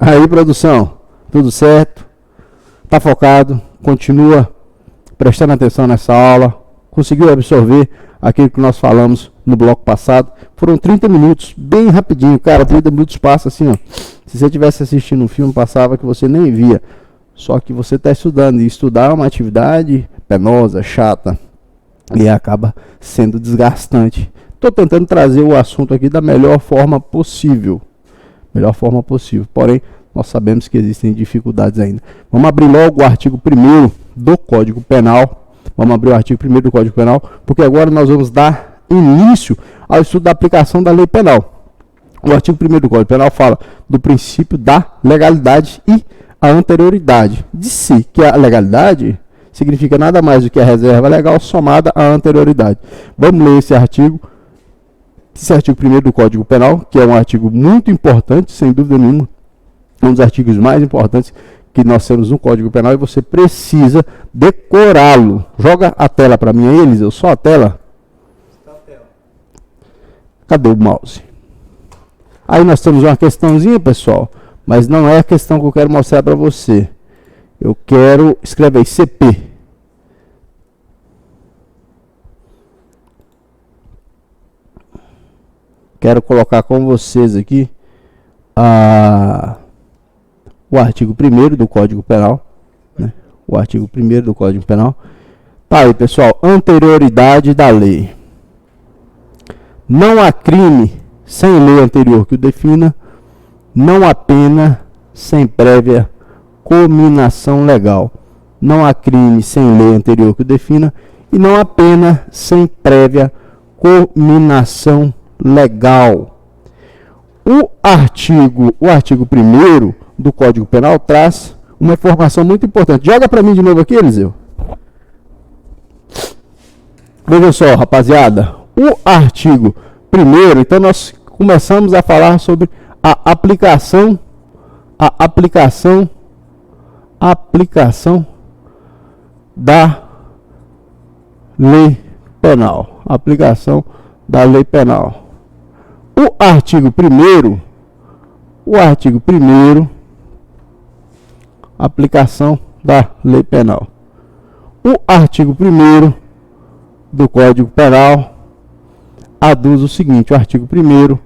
Aí, produção, tudo certo? Tá focado? Continua prestando atenção nessa aula? Conseguiu absorver aquilo que nós falamos no bloco passado? Foram 30 minutos, bem rapidinho, cara. 30 minutos passa assim, ó. Se você estivesse assistindo um filme, passava que você nem via. Só que você está estudando, e estudar é uma atividade penosa, chata, e acaba sendo desgastante. Estou tentando trazer o assunto aqui da melhor forma possível. Porém, nós sabemos que existem dificuldades ainda. Vamos abrir logo o artigo 1º do Código Penal. Porque agora nós vamos dar início ao estudo da aplicação da lei penal. O artigo 1º do Código Penal fala do princípio da legalidade e a anterioridade. Disse que a legalidade significa nada mais do que a reserva legal somada à anterioridade. Vamos ler esse artigo 1º do Código Penal, que é um artigo muito importante, sem dúvida nenhuma, um dos artigos mais importantes que nós temos no Código Penal, e você precisa decorá-lo. Joga a tela para mim aí, Eliseu, só a tela. Cadê o mouse? Aí nós temos uma questãozinha, pessoal, mas não é a questão que eu quero mostrar para você. Eu quero escrever CP. Quero colocar com vocês aqui o artigo 1º do Código Penal, né? O artigo 1º do Código Penal. Tá aí, pessoal. Anterioridade da lei. Não há crime sem lei anterior que o defina. Não há pena sem prévia cominação legal. Não há crime sem lei anterior que o defina. E não há pena sem prévia cominação legal. O artigo 1º do Código Penal traz uma informação muito importante. Joga para mim de novo aqui, Eliseu. Veja só, rapaziada. O artigo 1º, então nós começamos a falar sobre a aplicação da lei penal. Aplicação da lei penal. O artigo 1º, aplicação da lei penal. O artigo 1º do Código Penal aduz o seguinte, o artigo 1º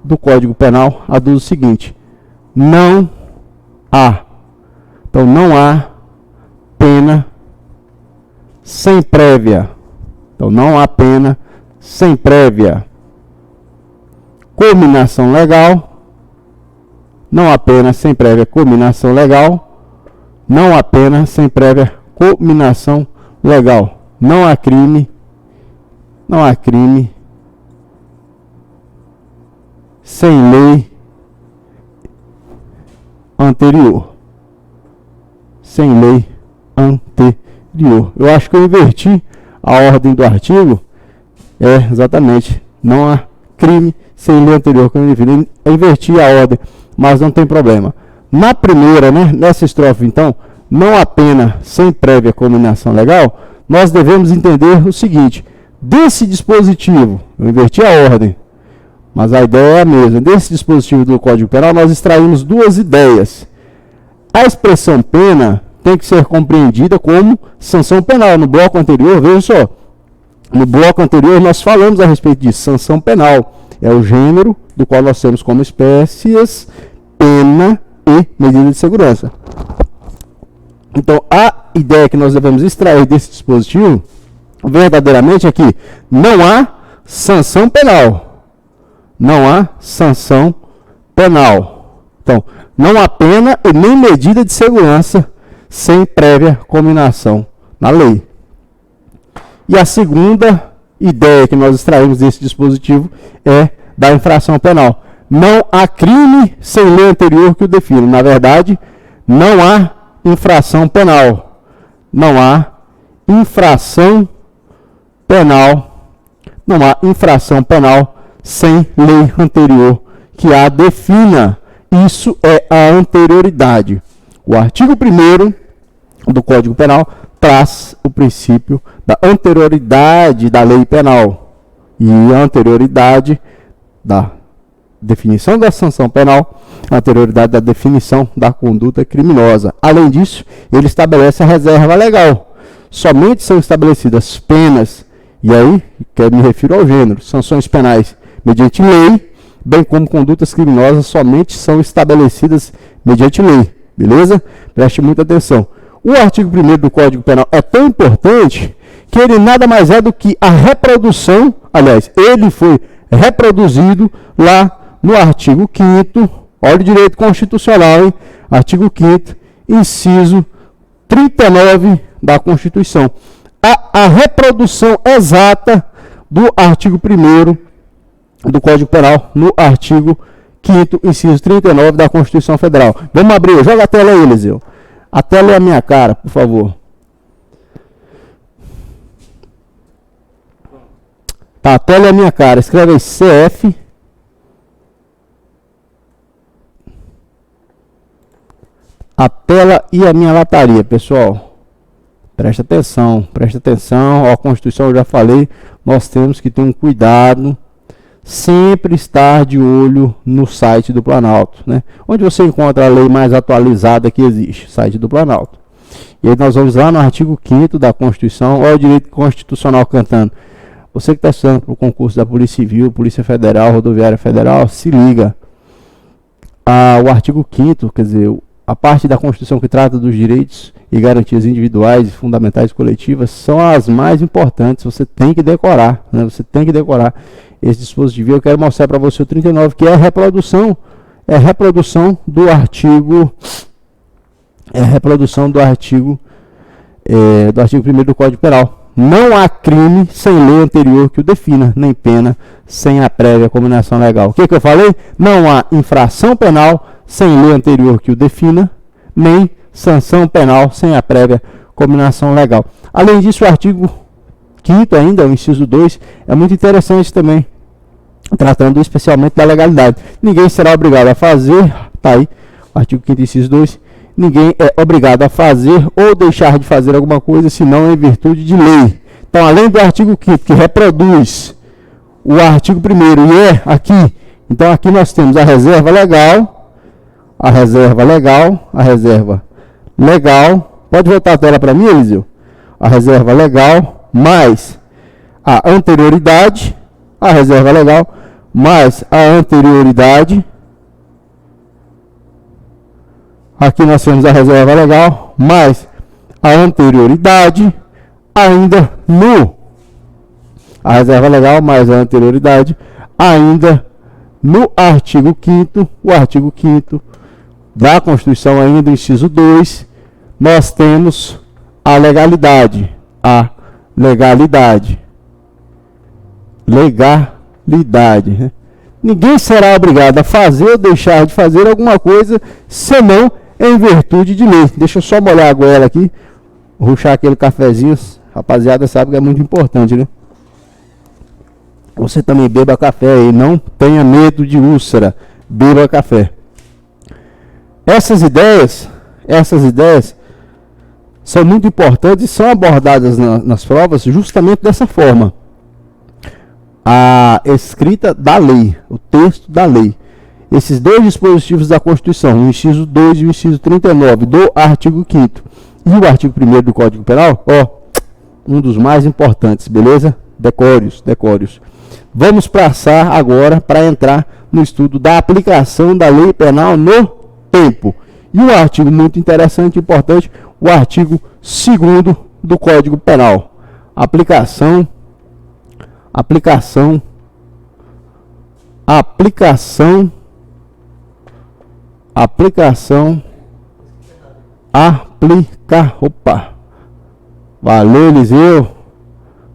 do Código Penal aduz o seguinte: não há pena sem prévia. Então não há pena sem prévia cominação legal. Não há pena sem prévia cominação legal. Não há pena sem prévia cominação legal. Não há crime sem lei anterior. Sem lei anterior. Eu acho que eu inverti a ordem do artigo. Exatamente. Não há crime sem lei anterior. Eu inverti a ordem, mas não tem problema. Na primeira, né, nessa estrofe, então, não há pena sem prévia cominação legal, nós devemos entender o seguinte: desse dispositivo, eu inverti a ordem, mas a ideia é a mesma. Desse dispositivo do Código Penal, nós extraímos duas ideias. A expressão pena tem que ser compreendida como sanção penal. No bloco anterior, veja só, no bloco anterior nós falamos a respeito de sanção penal. É o gênero do qual nós temos como espécies pena e medida de segurança. Então, a ideia que nós devemos extrair desse dispositivo, verdadeiramente, é que não há sanção penal. Não há sanção penal. Então, não há pena e nem medida de segurança sem prévia cominação na lei. E a segunda ideia que nós extraímos desse dispositivo é da infração penal. Não há crime sem lei anterior que o defina. Na verdade, não há infração penal. Não há infração penal. Não há infração penal sem lei anterior que a defina. Isso é a anterioridade. O artigo 1º do Código Penal traz o princípio da anterioridade da lei penal e a anterioridade da definição da sanção penal anterioridade da definição da conduta criminosa. Além disso, ele estabelece a reserva legal. Somente são estabelecidas penas, e aí que eu me refiro ao gênero, sanções penais mediante lei, bem como condutas criminosas somente são estabelecidas mediante lei. Beleza? Preste muita atenção. O artigo 1º do Código Penal é tão importante que ele nada mais é do que a reprodução, aliás, ele foi reproduzido lá no artigo 5º, olha o direito constitucional, hein? Artigo 5º, inciso 39 da Constituição. A reprodução exata do artigo 1º do Código Penal no artigo 5º, inciso 39 da Constituição Federal. Vamos abrir, joga a tela aí, Eliseu. A tela é a minha cara, por favor. Tá, a tela é a minha cara. Escreve aí CF. A tela e a minha lataria, pessoal. Presta atenção. Ó, a Constituição eu já falei, nós temos que ter um cuidado, sempre estar de olho no site do Planalto, né? Onde você encontra a lei mais atualizada que existe, site do Planalto. E aí nós vamos lá no artigo 5º da Constituição, olha o direito constitucional cantando. Você que está estudando para o concurso da Polícia Civil, Polícia Federal, Rodoviária Federal, se liga. O artigo 5º, quer dizer, a parte da Constituição que trata dos direitos e garantias individuais, fundamentais e coletivas, são as mais importantes. Você tem que decorar, né? Você tem que decorar esse dispositivo. Eu quero mostrar para você o 39, que é a reprodução do artigo, do artigo 1º do Código Penal. Não há crime sem lei anterior que o defina, nem pena sem a prévia combinação legal. O que eu falei? Não há infração penal sem lei anterior que o defina, nem sanção penal sem a prévia combinação legal. Além disso, o artigo 5º ainda, o inciso 2, é muito interessante também, tratando especialmente da legalidade. Ninguém será obrigado a fazer, tá aí, artigo 5º, inciso 2, ninguém é obrigado a fazer ou deixar de fazer alguma coisa, senão em virtude de lei. Então, além do artigo 5º, que reproduz o artigo 1º, e é aqui, então aqui nós temos a reserva legal, pode voltar a tela para mim, Eliseu? A reserva legal, mais a anterioridade, a reserva legal, mais a anterioridade. Aqui nós temos a reserva legal, mais a anterioridade, ainda no... A reserva legal, mais a anterioridade, ainda no artigo 5º, o artigo 5º da Constituição, ainda, inciso 2, nós temos a legalidade. Legalidade. Né? Ninguém será obrigado a fazer ou deixar de fazer alguma coisa, senão em virtude de lei. Deixa eu só molhar a goela aqui, ruxar aquele cafezinho. Rapaziada, sabe que é muito importante, né? Você também beba café e não tenha medo de úlcera. Beba café. Essas ideias são muito importantes e são abordadas nas provas justamente dessa forma. A escrita da lei, o texto da lei. Esses dois dispositivos da Constituição, o inciso 2 e o inciso 39 do artigo 5º e o artigo 1º do Código Penal, um dos mais importantes, beleza? Decórios. Vamos passar agora para entrar no estudo da aplicação da lei penal no tempo. E um artigo muito interessante e importante, o artigo 2º do Código Penal. Aplicação Valeu, Eliseu.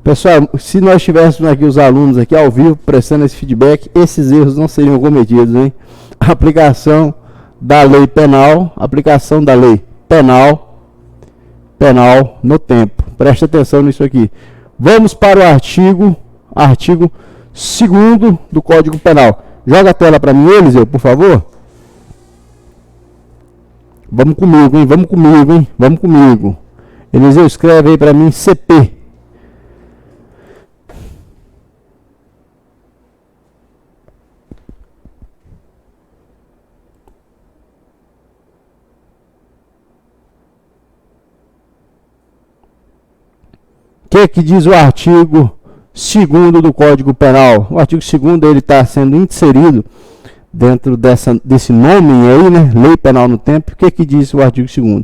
Pessoal, se nós tivéssemos aqui os alunos aqui ao vivo prestando esse feedback, esses erros não seriam cometidos, hein? Aplicação da lei penal, penal no tempo. Preste atenção nisso aqui. Vamos para o artigo 2º do Código Penal. Joga a tela para mim, Eliseu, por favor. Vamos comigo. Eliseu, escreve aí para mim CP. que diz o artigo 2º do Código Penal? O artigo 2º ele está sendo inserido dentro desse nome aí, né? Lei Penal no Tempo. O que diz o artigo 2º?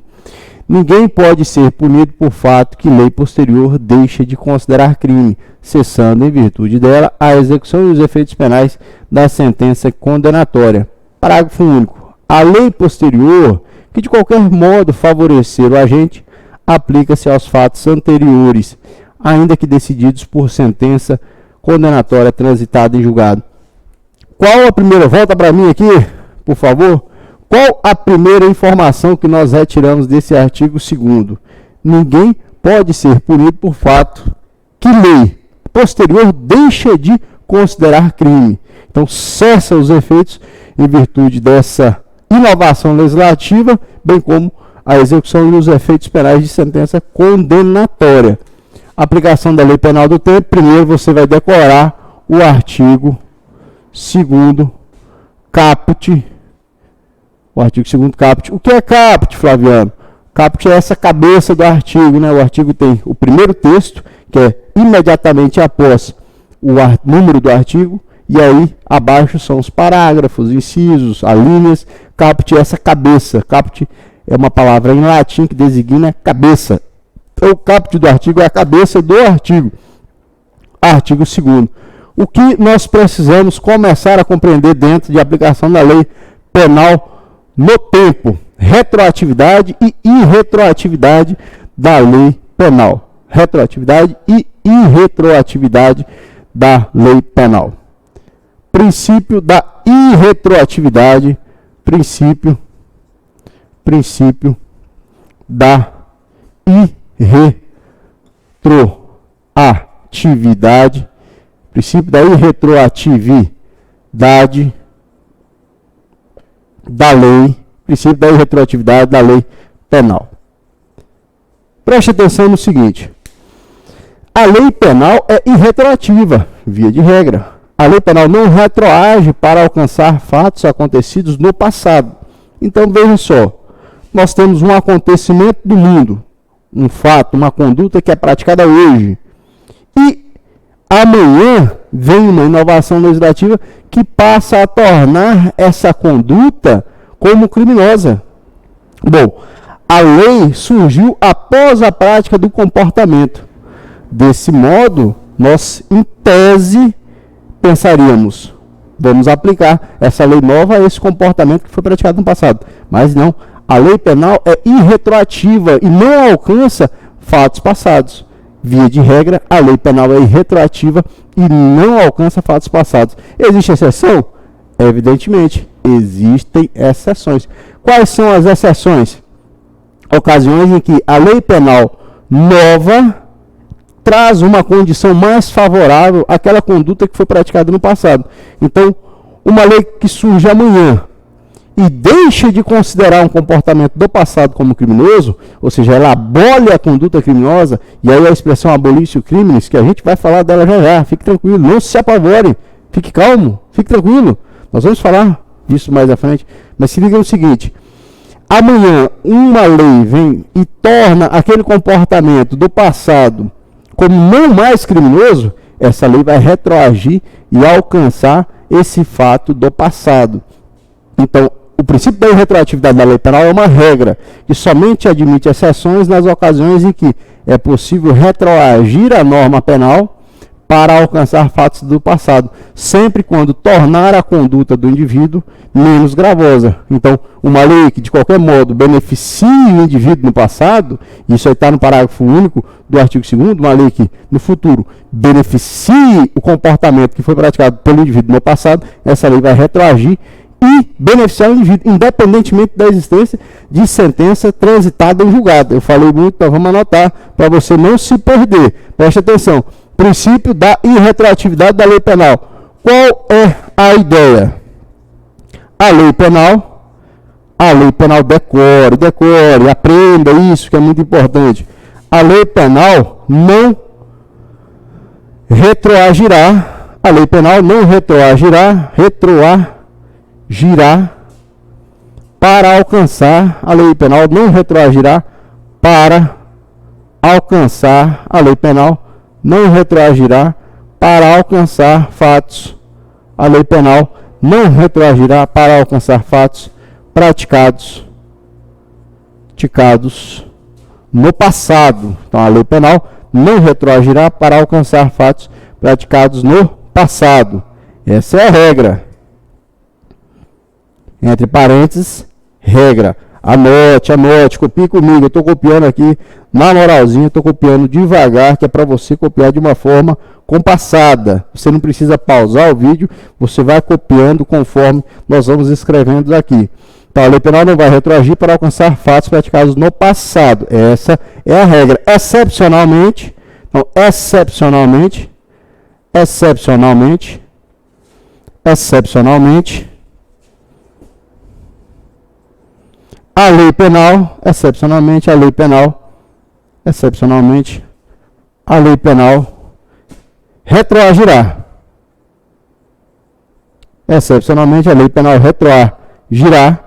Ninguém pode ser punido por fato que lei posterior deixa de considerar crime, cessando em virtude dela a execução e os efeitos penais da sentença condenatória. Parágrafo único. A lei posterior, que de qualquer modo favorecer o agente, aplica-se aos fatos anteriores, ainda que decididos por sentença condenatória transitada em julgado. Qual a primeira? Volta para mim aqui, por favor. Qual a primeira informação que nós retiramos desse artigo 2º? Ninguém pode ser punido por fato que lei posterior deixa de considerar crime. Então, cessa os efeitos em virtude dessa inovação legislativa, bem como a execução e os efeitos penais de sentença condenatória. Aplicação da Lei Penal do Tempo. Primeiro você vai decorar o artigo 2º caput. O artigo 2º caput. O que é caput, Flaviano? Caput é essa cabeça do artigo, né? O artigo tem o primeiro texto, que é imediatamente após o número do artigo, e aí abaixo são os parágrafos, incisos, alíneas. Caput é essa cabeça. Caput é uma palavra em latim que designa cabeça. Então, o caput do artigo é a cabeça do artigo. Artigo 2º. O que nós precisamos começar a compreender dentro de aplicação da lei penal no tempo? Retroatividade e irretroatividade da lei penal. Retroatividade e irretroatividade da lei penal. Princípio da irretroatividade. Princípio da irretroatividade. Princípio da irretroatividade da lei. Princípio da irretroatividade da lei penal. Preste atenção no seguinte. A lei penal é irretroativa, via de regra. A lei penal não retroage para alcançar fatos acontecidos no passado. Então, veja só. Nós temos um acontecimento do mundo, um fato, uma conduta que é praticada hoje. E amanhã vem uma inovação legislativa que passa a tornar essa conduta como criminosa. Bom, a lei surgiu após a prática do comportamento. Desse modo, nós, em tese, pensaríamos, vamos aplicar essa lei nova a esse comportamento que foi praticado no passado. Mas não, a lei penal é irretroativa e não alcança fatos passados. Via de regra, a lei penal é irretroativa e não alcança fatos passados. Existe exceção? Evidentemente, existem exceções. Quais são as exceções? Ocasiões em que a lei penal nova traz uma condição mais favorável àquela conduta que foi praticada no passado. Então, uma lei que surge amanhã e deixa de considerar um comportamento do passado como criminoso, ou seja, ela abole a conduta criminosa, e aí a expressão abolício crimes, que a gente vai falar dela já já, fique tranquilo, não se apavore, fique calmo, fique tranquilo, nós vamos falar disso mais à frente, mas se liga no seguinte, amanhã uma lei vem e torna aquele comportamento do passado como não mais criminoso, essa lei vai retroagir e alcançar esse fato do passado. Então, o princípio da irretroatividade da lei penal é uma regra que somente admite exceções nas ocasiões em que é possível retroagir a norma penal para alcançar fatos do passado, sempre quando tornar a conduta do indivíduo menos gravosa. Então, uma lei que de qualquer modo beneficie o indivíduo no passado, isso aí está no parágrafo único do artigo 2º, uma lei que no futuro beneficie o comportamento que foi praticado pelo indivíduo no passado, essa lei vai retroagir e beneficiar o indivíduo, independentemente da existência de sentença transitada em julgado. Eu falei muito, então vamos anotar para você não se perder. Preste atenção. Princípio da irretroatividade da lei penal. Qual é a ideia? A lei penal decore, aprenda isso que é muito importante. A lei penal não retroagirá, para alcançar, a lei penal não retroagirá para alcançar, a lei penal não retroagirá para alcançar fatos. A lei penal não retroagirá para alcançar fatos praticados no passado. Então, a lei penal não retroagirá para alcançar fatos praticados no passado. Essa é a regra. Entre parênteses, regra. Anote, copie comigo. Eu estou copiando aqui na moralzinha, estou copiando devagar, que é para você copiar de uma forma compassada. Você não precisa pausar o vídeo, você vai copiando conforme nós vamos escrevendo aqui. Então, a lei penal não vai retroagir para alcançar fatos praticados no passado. Essa é a regra. Excepcionalmente, a lei penal, excepcionalmente, a lei penal retroagirá. Excepcionalmente, a lei penal retroagirá.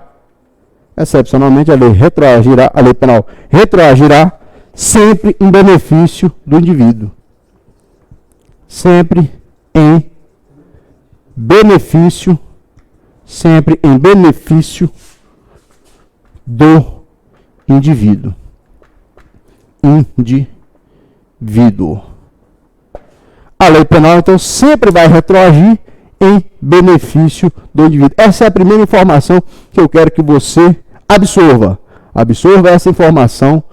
Excepcionalmente, a lei penal retroagirá sempre em benefício do indivíduo. Sempre em benefício do indivíduo. A lei penal, então, sempre vai retroagir em benefício do indivíduo. Essa é a primeira informação que eu quero que você absorva. Absorva essa informação,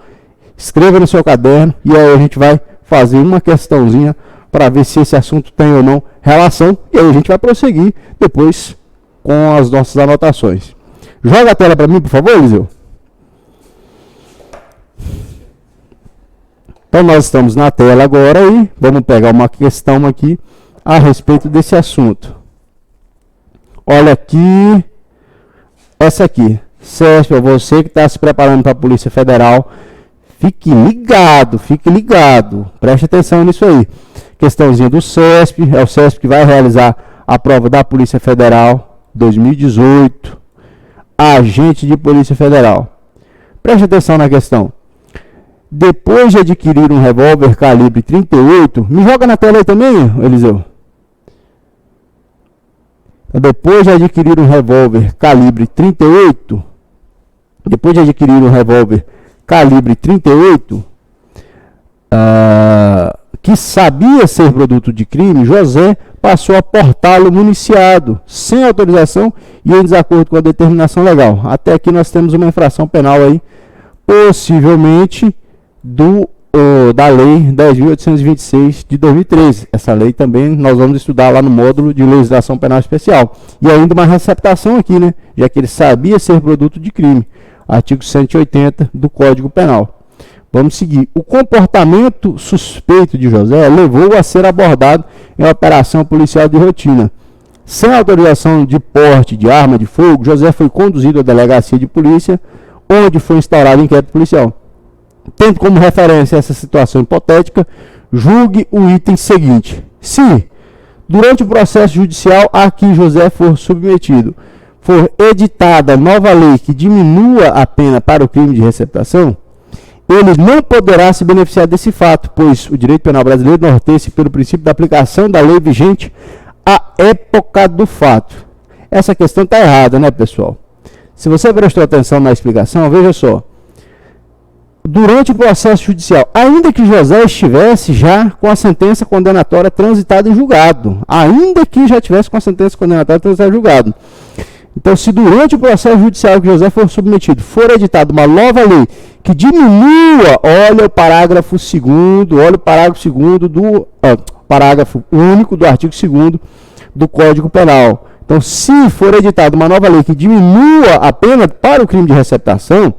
escreva no seu caderno e aí a gente vai fazer uma questãozinha para ver se esse assunto tem ou não relação e aí a gente vai prosseguir depois com as nossas anotações. Joga a tela para mim, por favor, Eliseu. Então, nós estamos na tela agora e vamos pegar uma questão aqui a respeito desse assunto. Olha aqui, essa aqui. CESP, você que está se preparando para a Polícia Federal, fique ligado, preste atenção nisso aí. Questãozinha do CESP, é o CESP que vai realizar a prova da Polícia Federal 2018, agente de Polícia Federal. Preste atenção na questão. Depois de adquirir um revólver calibre 38, me joga na tela aí também, Eliseu. Depois de adquirir um revólver calibre 38, que sabia ser produto de crime, José passou a portá-lo municiado, sem autorização e em desacordo com a determinação legal. Até aqui nós temos uma infração penal aí, possivelmente da Lei 10.826 de 2013. Essa lei também nós vamos estudar lá no módulo de legislação penal especial. E ainda uma receptação aqui, né? Já que ele sabia ser produto de crime. Artigo 180 do Código Penal. Vamos seguir. O comportamento suspeito de José levou a ser abordado em operação policial de rotina. Sem autorização de porte de arma de fogo, José foi conduzido à delegacia de polícia, onde foi instaurado inquérito policial. Tendo como referência essa situação hipotética, julgue o item seguinte. Se, durante o processo judicial a que José for submetido, for editada nova lei que diminua a pena para o crime de receptação, ele não poderá se beneficiar desse fato, pois o direito penal brasileiro norteia-se pelo princípio da aplicação da lei vigente à época do fato. Essa questão está errada, né, pessoal? Se você prestou atenção na explicação, veja só. Durante o processo judicial, ainda que José estivesse já com a sentença condenatória transitada em julgado, então, se durante o processo judicial que José for submetido, for editada uma nova lei que diminua, olha o parágrafo 2º, parágrafo único do artigo 2º do Código Penal. Então, se for editada uma nova lei que diminua a pena para o crime de receptação,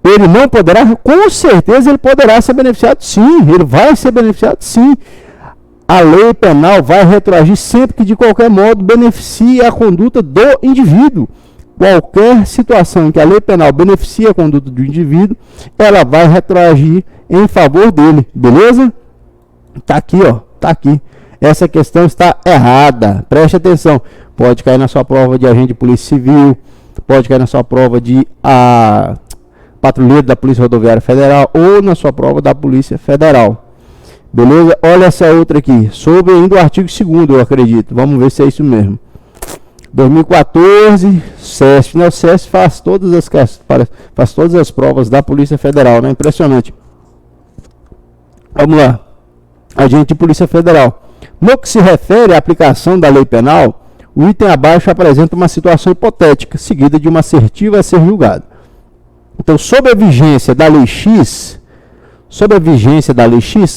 ele não poderá, com certeza ele poderá ser beneficiado sim, ele vai ser beneficiado sim. A lei penal vai retroagir sempre que de qualquer modo beneficie a conduta do indivíduo. Qualquer situação em que a lei penal beneficie a conduta do indivíduo, ela vai retroagir em favor dele, beleza? Tá aqui, ó, tá aqui. Essa questão está errada, preste atenção. Pode cair na sua prova de agente de polícia civil, pode cair na sua prova de patrulheiro da Polícia Rodoviária Federal ou na sua prova da Polícia Federal. Beleza? Olha essa outra aqui, sobre ainda o artigo 2º, eu acredito. Vamos ver se é isso mesmo. 2014, SESP, né? O SESP faz todas as provas da Polícia Federal, né? Impressionante. Vamos lá. Agente de Polícia Federal. No que se refere à aplicação da lei penal, o item abaixo apresenta uma situação hipotética, seguida de uma assertiva a ser julgada. Então, sob a vigência da lei X,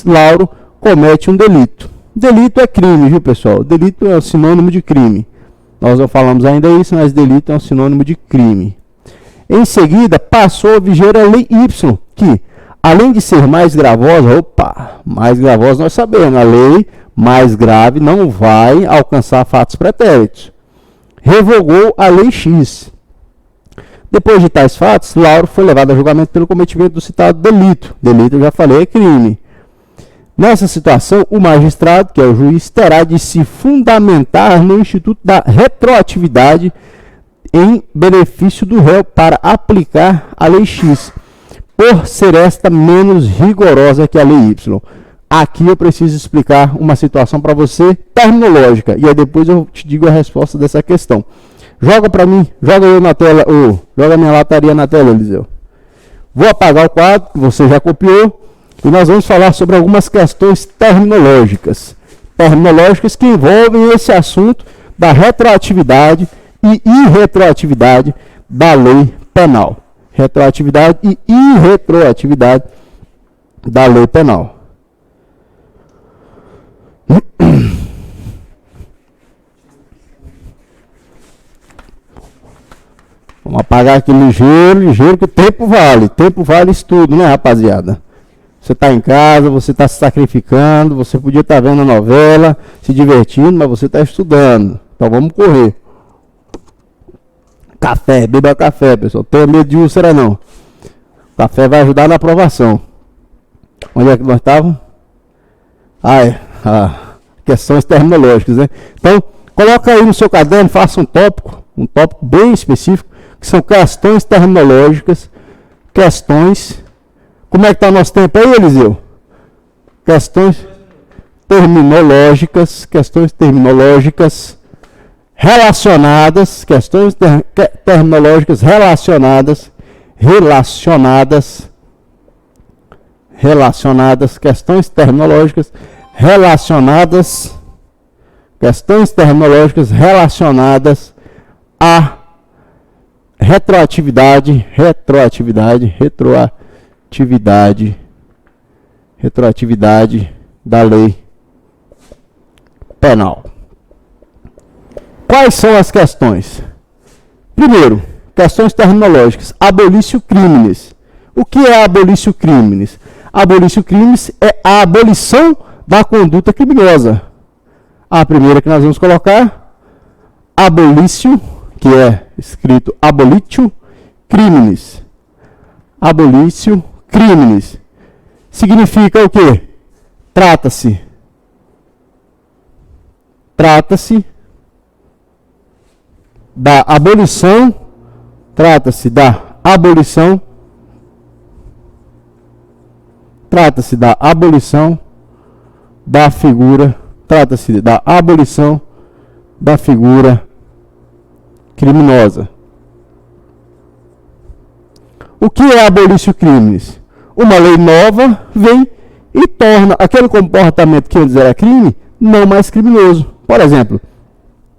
Lauro comete um delito. Delito é crime, viu, pessoal? Delito é um sinônimo de crime. Nós não falamos ainda isso, mas delito é um sinônimo de crime. Em seguida, passou a viger a lei Y, que, além de ser mais gravosa, mais gravosa nós sabemos, a lei mais grave não vai alcançar fatos pretéritos. Revogou a lei X. Depois de tais fatos, Lauro foi levado a julgamento pelo cometimento do citado delito. Delito, eu já falei, é crime. Nessa situação, o magistrado, que é o juiz, terá de se fundamentar no instituto da retroatividade em benefício do réu para aplicar a lei X, por ser esta menos rigorosa que a lei Y. Aqui eu preciso explicar uma situação para você terminológica, e aí depois eu te digo a resposta dessa questão. Joga para mim, joga eu na tela, joga minha lataria na tela, Eliseu. Vou apagar o quadro, que você já copiou, e nós vamos falar sobre algumas questões terminológicas. Terminológicas que envolvem esse assunto da retroatividade e irretroatividade da lei penal. Retroatividade e irretroatividade da lei penal. Vamos apagar aqui ligeiro, que o tempo vale isso tudo, né, rapaziada? Você está em casa, você está se sacrificando, você podia estar vendo a novela, se divertindo, mas você está estudando. Então vamos correr. Café, beba café, pessoal. Tenha medo de úlcera não. Café vai ajudar na aprovação. Onde é que nós estávamos? Questões terminológicas, né? Então, coloca aí no seu caderno, faça um tópico bem específico, que são questões terminológicas, como é que está o nosso tempo aí, Eliseu? Questões terminológicas relacionadas, questões terminológicas relacionadas, questões terminológicas relacionadas a retroatividade da lei penal. Quais são as questões? Primeiro, questões terminológicas. Abolício criminis. O que é abolício criminis? Abolício criminis é a abolição da conduta criminosa. A primeira que nós vamos colocar, abolício, que é escrito abolitio criminis. Abolício criminis. Significa o quê? Trata-se da abolição da figura criminosa. O que é abolício criminis? Uma lei nova vem e torna aquele comportamento que antes era crime não mais criminoso. Por exemplo,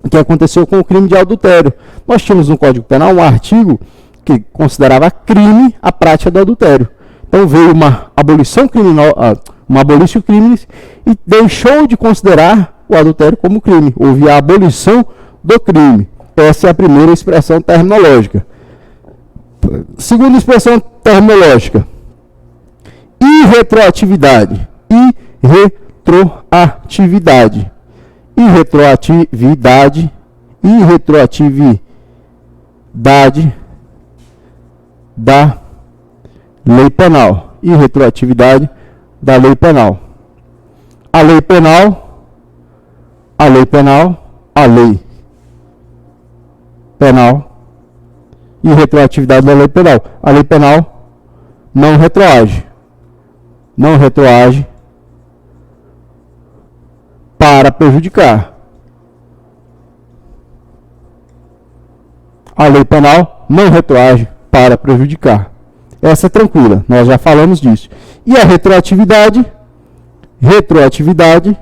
o que aconteceu com o crime de adultério? Nós tínhamos no Código Penal um artigo que considerava crime a prática do adultério. Então veio uma abolição uma abolício criminis e deixou de considerar o adultério como crime. Houve a abolição do crime. Essa é a primeira expressão terminológica. Segunda expressão terminológica. Irretroatividade. Irretroatividade da lei penal. Irretroatividade da lei penal. A lei penal. Irretroatividade da lei penal. A lei penal não retroage. Não retroage para prejudicar. A lei penal não retroage para prejudicar. Essa é tranquila, nós já falamos disso. E a retroatividade? Retroatividade.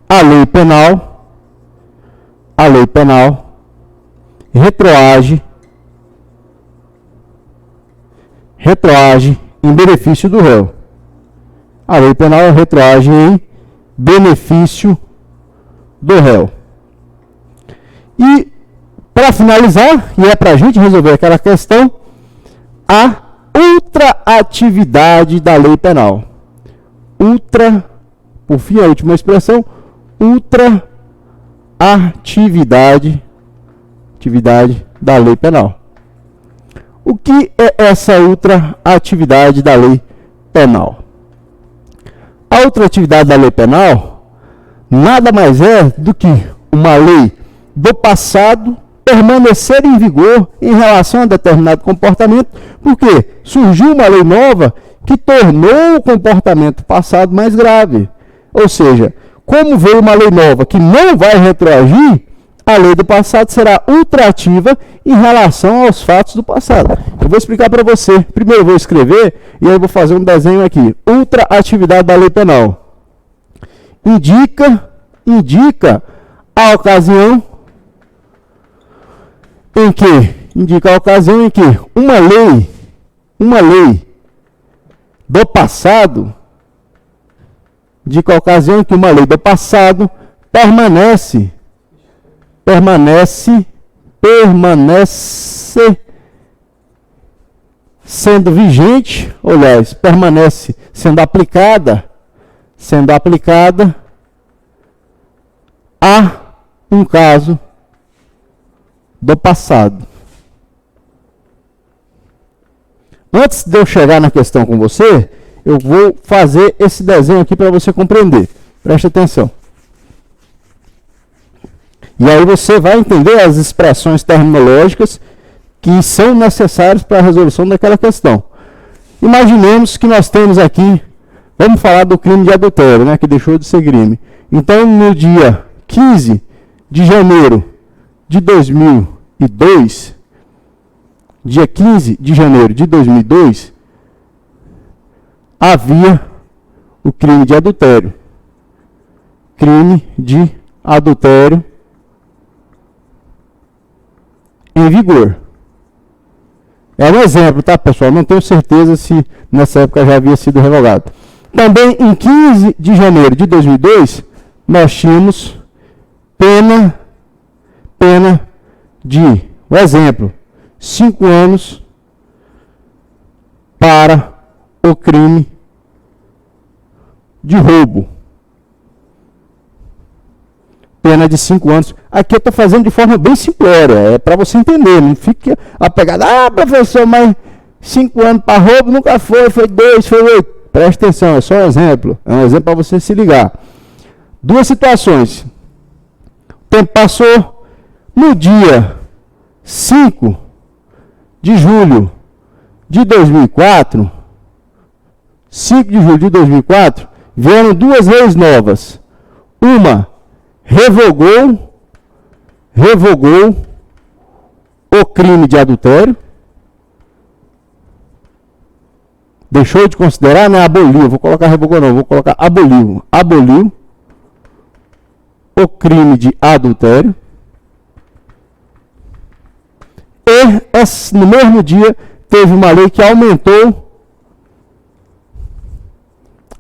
A lei penal retroage em benefício do réu. A lei penal retroage em benefício do réu. E, para finalizar, e é para a gente resolver aquela questão, a ultraatividade da lei penal. Por fim, a última expressão, ultraatividade da lei penal. O que é essa ultraatividade da lei penal? A ultraatividade da lei penal nada mais é do que uma lei do passado permanecer em vigor em relação a determinado comportamento, porque surgiu uma lei nova que tornou o comportamento passado mais grave. Ou seja, como veio uma lei nova que não vai retroagir, a lei do passado será ultraativa em relação aos fatos do passado. Eu vou explicar para você. Primeiro eu vou escrever e aí eu vou fazer um desenho aqui. Ultraatividade da lei penal. Indica a ocasião em que uma lei do passado, indica a ocasião em que uma lei do passado permanece sendo vigente, aliás, permanece sendo aplicada a um caso do passado. Antes de eu chegar na questão com você, eu vou fazer esse desenho aqui para você compreender. Preste atenção. E aí você vai entender as expressões terminológicas que são necessárias para a resolução daquela questão. Imaginemos que nós temos aqui, vamos falar do crime de adultério, né, que deixou de ser crime. Então, no dia 15 de janeiro de 2002, havia o crime de adultério. Crime de adultério em vigor. É um exemplo, tá, pessoal? Não tenho certeza se nessa época já havia sido revogado. Também em 15 de janeiro de 2002, nós tínhamos pena de, um exemplo, 5 anos para o crime de roubo. Pena de 5 anos. Aqui eu estou fazendo de forma bem simplória, é para você entender, não fique apegado. Ah, professor, mas 5 anos para roubo nunca foi 2, foi 8. Preste atenção, é só um exemplo. É um exemplo para você se ligar. Duas situações. O tempo passou. No dia 5 de julho de 2004, vieram duas leis novas. Uma revogou o crime de adultério. Deixou de considerar, né? Aboliu. Vou colocar revogou não, vou colocar aboliu. Aboliu o crime de adultério. E no mesmo dia teve uma lei que aumentou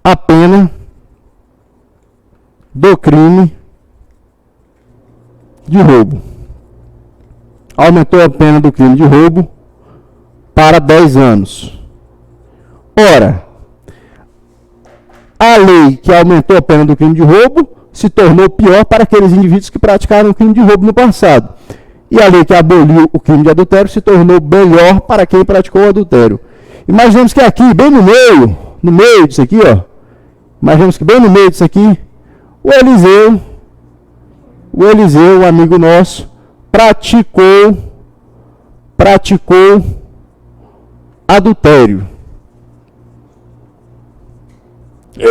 a pena do crime de roubo. Aumentou a pena do crime de roubo para 10 anos. Ora, a lei que aumentou a pena do crime de roubo se tornou pior para aqueles indivíduos que praticaram o crime de roubo no passado. E a lei que aboliu o crime de adultério se tornou melhor para quem praticou o adultério. Imaginemos que aqui, bem no meio disso aqui, ó. Imaginemos que bem no meio disso aqui, o Eliseu, amigo nosso, praticou praticou adultério.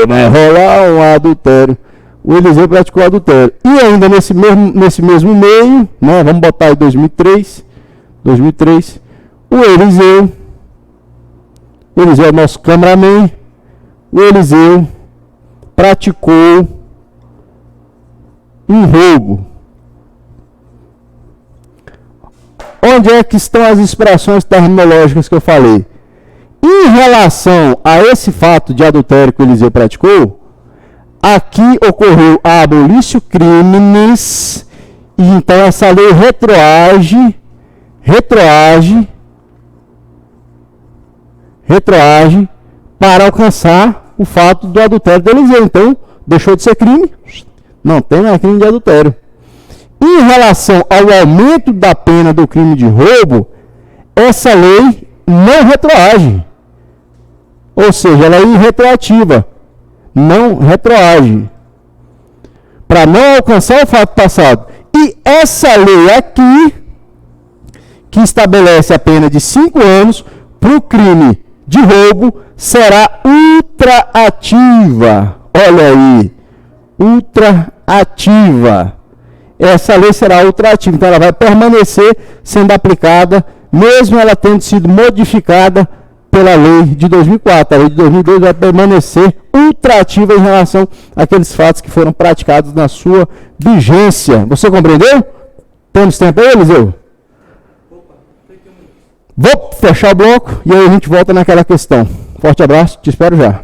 Vai rolar um adultério. O Eliseu praticou adultério. E ainda nesse mesmo meio, né, vamos botar aí 2003, o Eliseu é o nosso cameraman, o Eliseu praticou um roubo. Onde é que estão as expressões terminológicas que eu falei? Em relação a esse fato de adultério que o Eliseu praticou, aqui ocorreu a abolício criminis, e então essa lei retroage para alcançar o fato do adultério do Eliseu. Então, deixou de ser crime, não tem mais crime de adultério. Em relação ao aumento da pena do crime de roubo, essa lei não retroage. Ou seja, ela é irretroativa. Não retroage. Para não alcançar o fato passado. E essa lei aqui, que estabelece a pena de 5 anos para o crime de roubo, será ultraativa. Olha aí. Ultraativa. Essa lei será ultraativa. Então ela vai permanecer sendo aplicada, mesmo ela tendo sido modificada pela lei de 2004. A lei de 2002 vai permanecer ultraativa em relação àqueles fatos que foram praticados na sua vigência. Você compreendeu? Temos tempo aí, Eliseu? Vou fechar o bloco e aí a gente volta naquela questão. Forte abraço, te espero já.